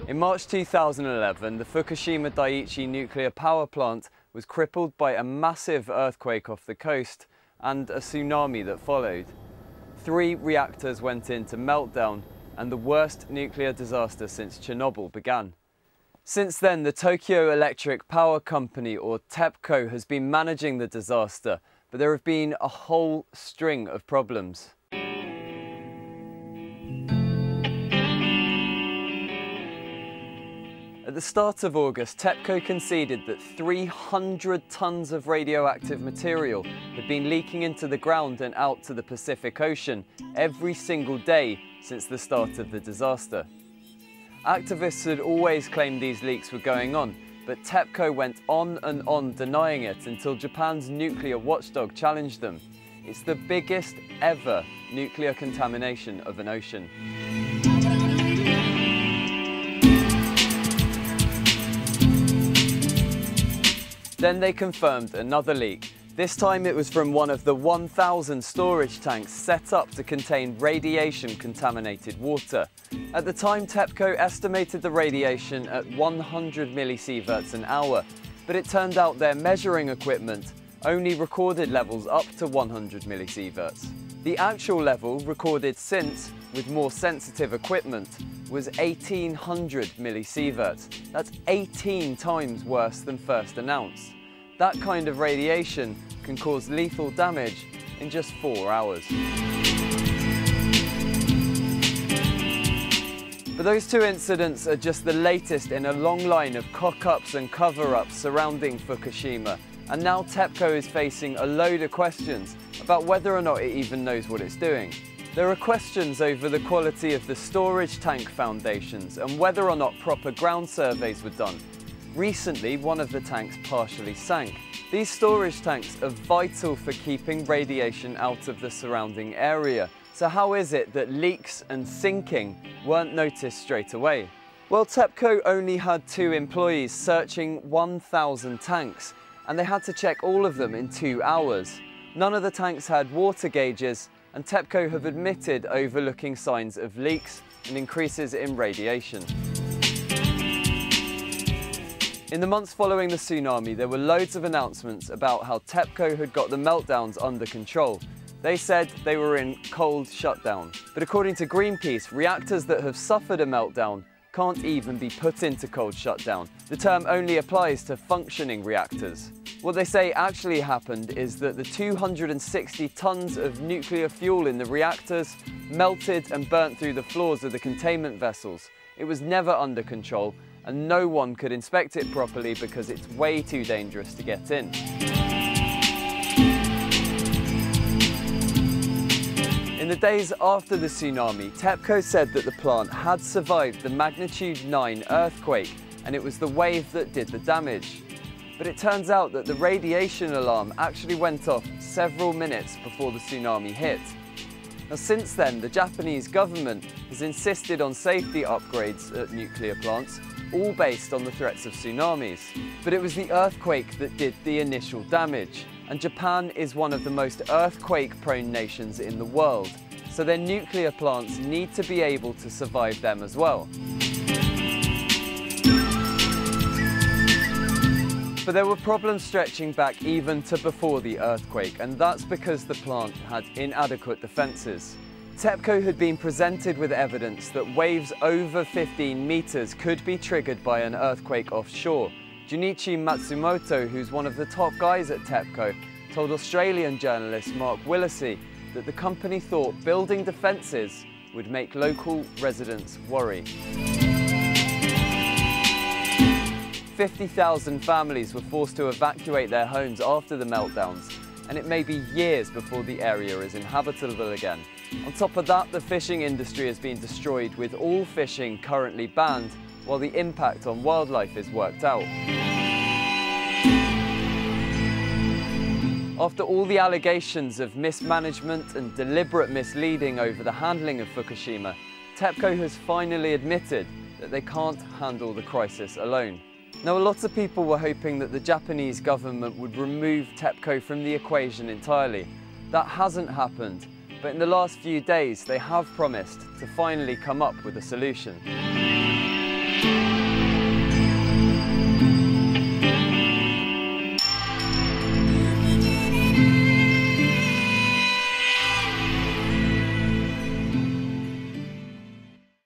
In March 2011, the Fukushima Daiichi nuclear power plant was crippled by a massive earthquake off the coast and a tsunami that followed. 3 reactors went into meltdown, and the worst nuclear disaster since Chernobyl began. Since then, the Tokyo Electric Power Company, or TEPCO, has been managing the disaster, but there have been a whole string of problems. At the start of August, TEPCO conceded that 300 tons of radioactive material had been leaking into the ground and out to the Pacific Ocean every single day since the start of the disaster. Activists had always claimed these leaks were going on, but TEPCO went on and on denying it until Japan's nuclear watchdog challenged them. It's the biggest ever nuclear contamination of an ocean. Then they confirmed another leak. This time it was from one of the 1,000 storage tanks set up to contain radiation-contaminated water. At the time, TEPCO estimated the radiation at 100 millisieverts an hour, but it turned out their measuring equipment only recorded levels up to 100 millisieverts. The actual level recorded since, with more sensitive equipment, was 1,800 millisieverts. That's 18 times worse than first announced. That kind of radiation can cause lethal damage in just 4 hours. But those 2 incidents are just the latest in a long line of cock-ups and cover-ups surrounding Fukushima, and now TEPCO is facing a load of questions about whether or not it even knows what it's doing. There are questions over the quality of the storage tank foundations and whether or not proper ground surveys were done. Recently, one of the tanks partially sank. These storage tanks are vital for keeping radiation out of the surrounding area. So how is it that leaks and sinking weren't noticed straight away? Well, TEPCO only had 2 employees searching 1,000 tanks, and they had to check all of them in 2 hours. None of the tanks had water gauges, and TEPCO have admitted overlooking signs of leaks and increases in radiation. In the months following the tsunami, there were loads of announcements about how TEPCO had got the meltdowns under control. They said they were in cold shutdown. But according to Greenpeace, reactors that have suffered a meltdown can't even be put into cold shutdown. The term only applies to functioning reactors. What they say actually happened is that the 260 tons of nuclear fuel in the reactors melted and burnt through the floors of the containment vessels. It was never under control, and no one could inspect it properly because it's way too dangerous to get in. In the days after the tsunami, TEPCO said that the plant had survived the magnitude 9 earthquake, and it was the wave that did the damage. But it turns out that the radiation alarm actually went off several minutes before the tsunami hit. Now, since then, the Japanese government has insisted on safety upgrades at nuclear plants, all based on the threats of tsunamis. But it was the earthquake that did the initial damage, and Japan is one of the most earthquake-prone nations in the world, so their nuclear plants need to be able to survive them as well. But there were problems stretching back even to before the earthquake, and that's because the plant had inadequate defences. TEPCO had been presented with evidence that waves over 15 meters could be triggered by an earthquake offshore. Junichi Matsumoto, who's one of the top guys at TEPCO, told Australian journalist Mark Willesee that the company thought building defences would make local residents worry. 50,000 families were forced to evacuate their homes after the meltdowns, and it may be years before the area is inhabitable again. On top of that, the fishing industry has been destroyed, with all fishing currently banned, while the impact on wildlife is worked out. After all the allegations of mismanagement and deliberate misleading over the handling of Fukushima, TEPCO has finally admitted that they can't handle the crisis alone. Now, a lot of people were hoping that the Japanese government would remove TEPCO from the equation entirely. That hasn't happened, but in the last few days they have promised to finally come up with a solution. you.